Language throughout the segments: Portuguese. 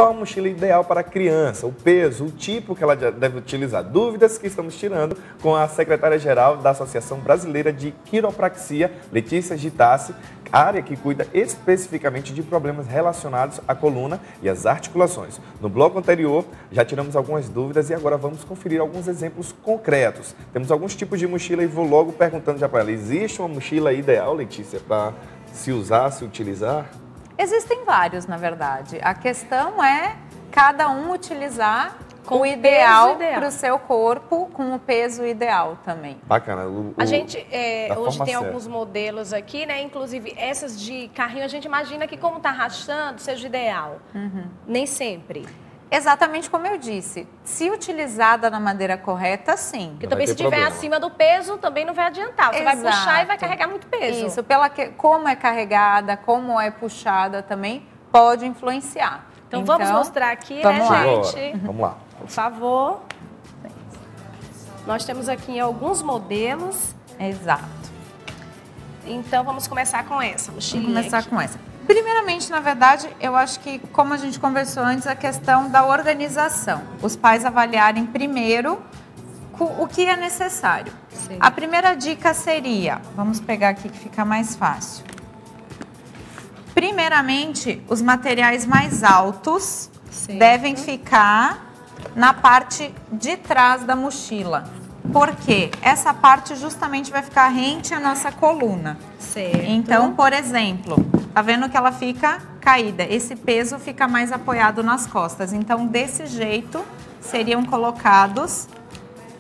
Qual a mochila ideal para a criança? O peso, o tipo que ela deve utilizar? Dúvidas que estamos tirando com a secretária-geral da Associação Brasileira de Quiropraxia, Letícia Gitassi, área que cuida especificamente de problemas relacionados à coluna e às articulações. No bloco anterior, já tiramos algumas dúvidas e agora vamos conferir alguns exemplos concretos. Temos alguns tipos de mochila e vou logo perguntando já para ela, existe uma mochila ideal, Letícia, para se usar, se utilizar? Existem vários, na verdade. A questão é cada um utilizar com o ideal para o seu corpo, com o peso ideal também. Bacana. A gente hoje tem alguns modelos aqui, né? Inclusive essas de carrinho, a gente imagina que como está arrastando, seja ideal. Nem sempre. Exatamente como eu disse, se utilizada da maneira correta, sim. Porque também se tiver acima do peso, também não vai adiantar. Você vai puxar e vai carregar muito peso. Isso, como é carregada, como é puxada também, pode influenciar. Então vamos mostrar aqui, vamos né, lá. gente? Vamos lá. Por favor. Nós temos aqui alguns modelos. Exato. Então vamos começar com essa mochilinha. Vamos começar com essa. Primeiramente, na verdade, eu acho que, como a gente conversou antes, a questão da organização. Os pais avaliarem primeiro o que é necessário. Sim. A primeira dica seria, vamos pegar aqui que fica mais fácil. Primeiramente, os materiais mais altos devem ficar na parte de trás da mochila. Porque essa parte justamente vai ficar rente à nossa coluna. Certo. Então, por exemplo, tá vendo que ela fica caída? Esse peso fica mais apoiado nas costas. Então, desse jeito, seriam colocados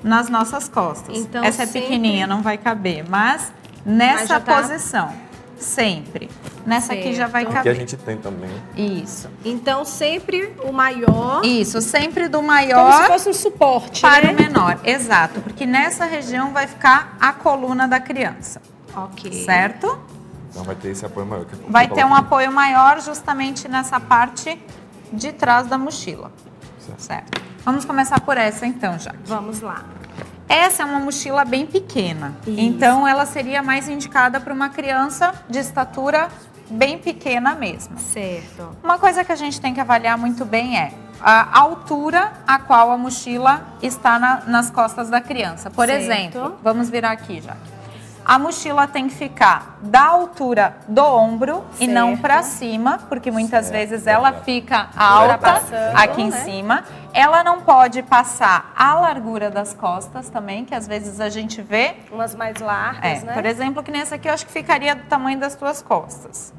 nas nossas costas. Então, essa é pequenininha, não vai caber, mas nessa posição, sempre. Nessa aqui já vai caber. Que a gente tem também. Isso. Então, sempre o maior. Isso, sempre do maior como se fosse um suporte, para né? o menor. Exato, porque nessa região vai ficar a coluna da criança. Ok. Certo? Então vai ter esse apoio maior. Vai ter um apoio maior justamente nessa parte de trás da mochila. Certo. Vamos começar por essa então, já. Vamos lá. Essa é uma mochila bem pequena. Isso. Então ela seria mais indicada para uma criança de estatura bem pequena mesmo. Certo. Uma coisa que a gente tem que avaliar muito bem é a altura a qual a mochila está nas costas da criança. Por exemplo, vamos virar aqui já. A mochila tem que ficar da altura do ombro e não para cima, porque muitas vezes ela fica alta aqui em cima. Ela não pode passar a largura das costas também, que às vezes a gente vê. Umas mais largas, né? Por exemplo, que nessa aqui eu acho que ficaria do tamanho das tuas costas.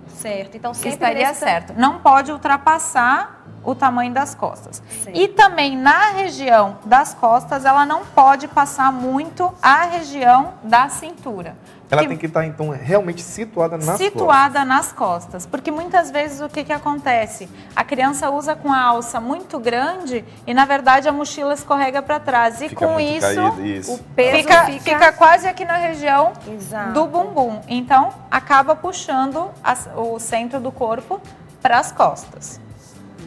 Certo. Então sempre estaria certo. Não pode ultrapassar o tamanho das costas. Certo. E também na região das costas, ela não pode passar muito a região da cintura. Ela tem que estar, então, realmente situada nas costas. Situada nas costas. Porque muitas vezes o que acontece? A criança usa com a alça muito grande e, na verdade, a mochila escorrega para trás. E fica com muito isso, caído, o peso fica quase aqui na região do bumbum. Então, acaba puxando o centro do corpo para as costas.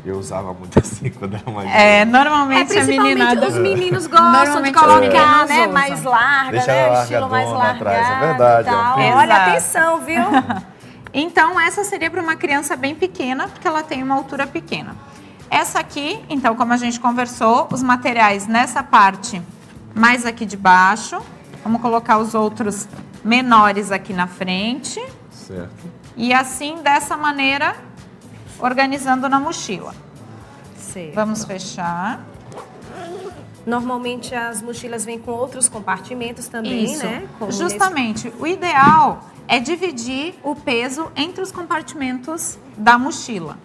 Eu usava muito assim quando era mais normalmente a meninada... os meninos gostam de colocar, né, mais larga, deixa né, ela o estilo mais largadona largado atrás, é verdade. Olha, atenção, viu? Então, essa seria para uma criança bem pequena, porque ela tem uma altura pequena. Essa aqui, então, como a gente conversou, os materiais nessa parte mais aqui de baixo. Vamos colocar os outros menores aqui na frente. Certo. E assim, dessa maneira, organizando na mochila. Certo. Vamos fechar. Normalmente as mochilas vêm com outros compartimentos também, né? Como justamente. O ideal é dividir o peso entre os compartimentos da mochila.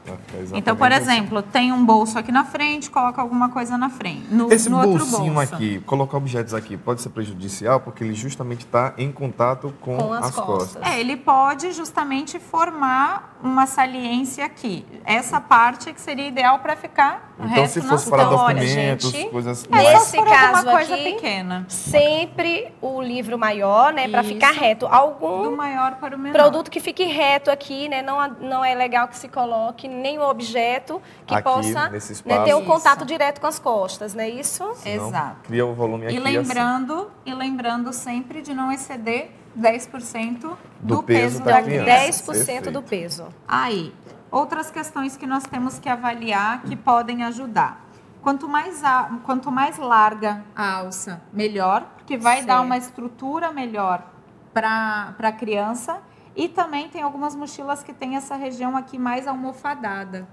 Então, por exemplo, tem um bolso aqui na frente, coloca alguma coisa na frente. Esse no outro bolsinho bolso aqui, colocar objetos aqui, pode ser prejudicial porque ele justamente está em contato com as costas. Ele pode justamente formar uma saliência aqui. Essa parte é que seria ideal para ficar o então, resto se fosse para documentos, gente, coisas nesse caso coisa aqui, pequena. Sempre o livro maior, né, para ficar reto. Algum do maior para o menor. Produto que fique reto aqui, né, não é legal que se coloque nenhum objeto que aqui, possa, né, ter um contato direto com as costas, não é isso? Senão, exato. Cria o volume aqui. E lembrando sempre de não exceder 10% do peso da criança. 10% do peso. Aí, Outras questões que nós temos que avaliar que podem ajudar. Quanto mais larga a alça, melhor, porque vai dar uma estrutura melhor para a criança. E também tem algumas mochilas que tem essa região aqui mais almofadada,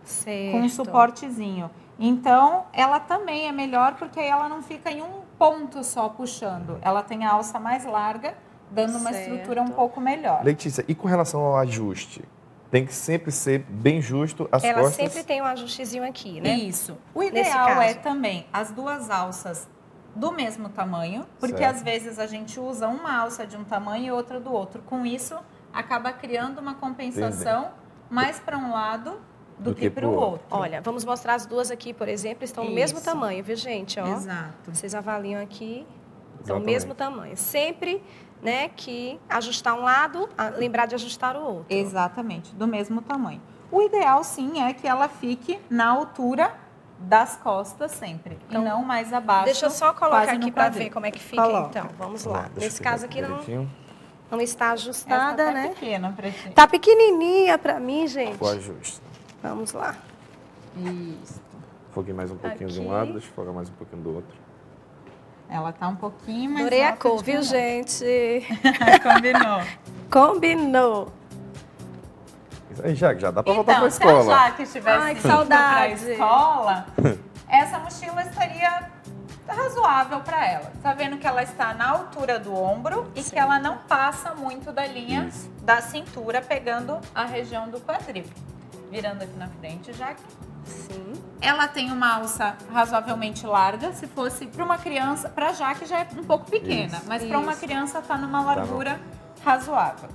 com um suportezinho. Então, ela também é melhor porque aí ela não fica em um ponto só puxando. Ela tem a alça mais larga, dando uma estrutura um pouco melhor. Letícia, e com relação ao ajuste? Tem que sempre ser bem justo as costas? Ela sempre tem um ajustezinho aqui, né? Isso. O ideal é também as duas alças do mesmo tamanho, porque às vezes a gente usa uma alça de um tamanho e outra do outro. Com isso, acaba criando uma compensação mais para um lado do que para o outro. Olha, vamos mostrar as duas aqui, por exemplo, estão no mesmo tamanho, viu, gente? Ó, exato. Vocês avaliam aqui, estão no mesmo tamanho. Sempre, né, que ajustar um lado, lembrar de ajustar o outro. Exatamente, do mesmo tamanho. O ideal, sim, é que ela fique na altura das costas sempre, então, e não mais abaixo. Deixa eu só colocar aqui para ver como é que fica, então. Vamos lá. Nesse caso aqui não está ajustada, tá, né? Pequena pra ti. Tá pequenininha para mim, gente. O ajuste. Vamos lá. Isso. Foguei mais um pouquinho de um lado, deixa eu focar mais um pouquinho do outro. Ela tá um pouquinho mais Adorei a cor, viu, gente? Combinou. Combinou. Isso aí, já dá para voltar para a escola. Se a Jaque estivesse indo para a escola, essa mochila estaria razoável para ela. Tá vendo que ela está na altura do ombro e que ela não passa muito da linha da cintura, pegando a região do quadril. Virando aqui na frente, Jaque. Sim. Ela tem uma alça razoavelmente larga. Se fosse para uma criança, para a Jaque já é um pouco pequena, mas para uma criança está numa largura razoável.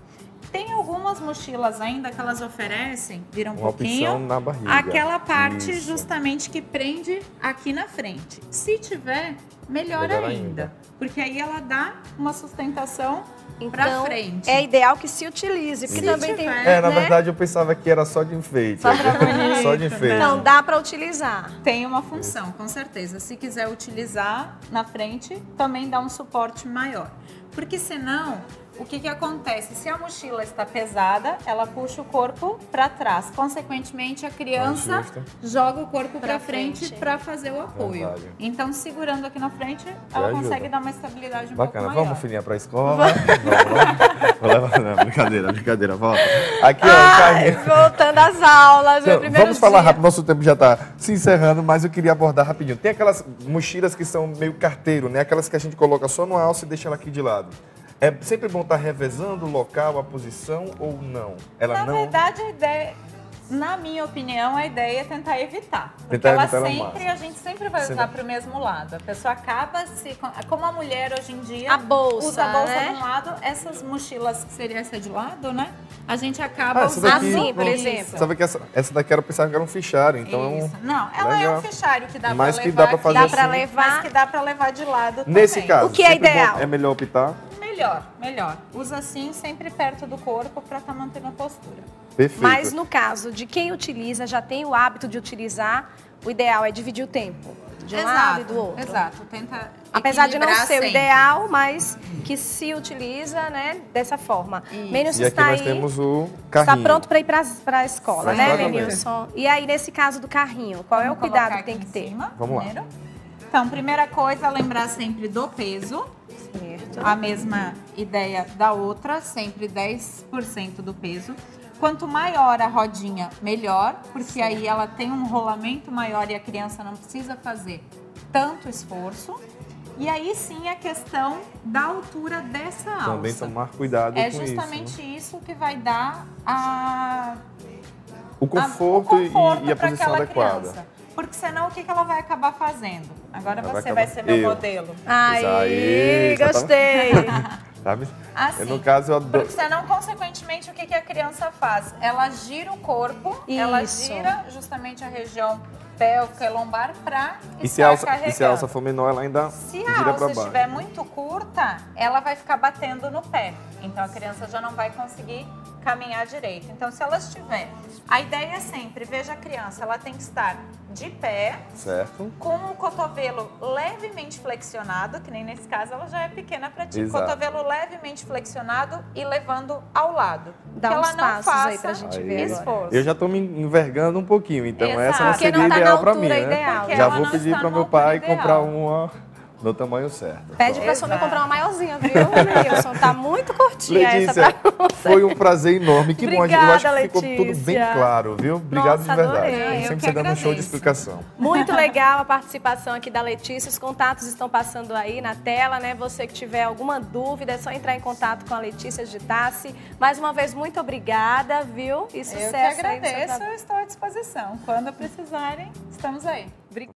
Tem algumas mochilas ainda que elas oferecem, vira um pouquinho, opção na barriga. aquela parte justamente que prende aqui na frente. Se tiver, melhor ainda, porque aí ela dá uma sustentação para frente. É ideal que se utilize, porque também tem... na verdade eu pensava que era só de enfeite. Só para bonito. Só de enfeite. Não, dá para utilizar. Tem uma função, com certeza. Se quiser utilizar na frente, também dá um suporte maior. Porque senão, o que acontece? Se a mochila está pesada, ela puxa o corpo para trás. Consequentemente, a criança joga o corpo para frente para fazer o apoio. Verdade. Então, segurando aqui na frente, ela consegue dar uma estabilidade um pouco maior. Vamos, filhinha, para a escola? Vou levar. Não, brincadeira, volta. Aqui, ó, o carrinho. Voltando às aulas, meu primeiro Vamos falar rápido, nosso tempo já está se encerrando, mas eu queria abordar rapidinho. Tem aquelas mochilas que são meio carteiro, né? Aquelas que a gente coloca só no alça e deixa ela aqui de lado. É sempre bom estar revezando o local, a posição ou não? Na verdade, a ideia, na minha opinião, a ideia é tentar evitar. Porque a gente sempre vai usar para o mesmo lado. A pessoa acaba como a mulher hoje em dia usa a bolsa de um lado, essas mochilas que seria essa de lado, né? A gente acaba usando assim, por exemplo. Sabe que essa daqui eu pensava que era um fichário, então Não, ela é um fichário que dá para levar. Que dá para fazer mas que dá para levar de lado também. Nesse caso, o que é ideal? É melhor optar? Melhor. Usa assim, sempre perto do corpo para estar mantendo a postura. Perfeito. Mas no caso de quem utiliza, já tem o hábito de utilizar, o ideal é dividir o tempo de um lado e do outro. Exato. Tenta apesar de não ser o ideal, mas que se utiliza, né, dessa forma. Menilson está aí, temos o carrinho. Está pronto para ir para a escola, né, Menilson? E aí, nesse caso do carrinho, qual é o cuidado que tem que ter? Vamos lá. Então, primeira coisa, lembrar sempre do peso. Certo. A mesma ideia da outra, sempre 10% do peso. Quanto maior a rodinha, melhor, porque aí ela tem um rolamento maior e a criança não precisa fazer tanto esforço. E aí sim a questão da altura dessa alça. Também tomar cuidado com isso. É justamente isso que vai dar o conforto e a posição adequada. Criança. Porque senão o que ela vai acabar fazendo? Agora você vai ser meu modelo. Aí, gostei. Sabe? Assim, no caso, eu porque senão, consequentemente, o que a criança faz? Ela gira o corpo, ela gira justamente a região pélvica e lombar para estar carregando. E se a alça for menor, ela ainda gira para baixo. Se a alça estiver muito curta, ela vai ficar batendo no pé. Então, a criança já não vai conseguir caminhar direito. Então, se ela estiver... A ideia é sempre, veja a criança, ela tem que estar de pé, certo, com o cotovelo levemente flexionado, que nem nesse caso ela já é pequena para ti. Exato. Cotovelo levemente flexionado e levando ao lado. Dá que uns ela não faça aí pra gente ver esforço. Eu já estou me envergando um pouquinho, então Exato. essa não seria Porque não tá ideal na para mim, altura né? ideal. Já Ela vou não pedir está para na meu pai altura comprar ideal. uma no tamanho certo. Pede pra sua mãe comprar uma maiorzinha, viu, Nilson? Tá muito curtinha Letícia, essa pra você. foi um prazer enorme. Que bom, eu acho que ficou Letícia. tudo bem claro, viu? Obrigado Nossa, de verdade. adorei. Sempre Eu você que dando um show de agradeço. explicação. Muito legal a participação aqui da Letícia. Os contatos estão passando aí na tela, né? Você que tiver alguma dúvida, é só entrar em contato com a Letícia Gitassi. Mais uma vez, muito obrigada, viu? E sucesso Eu que aí no seu agradeço, trabalho. eu estou à disposição. Quando precisarem, estamos aí. Obrigada.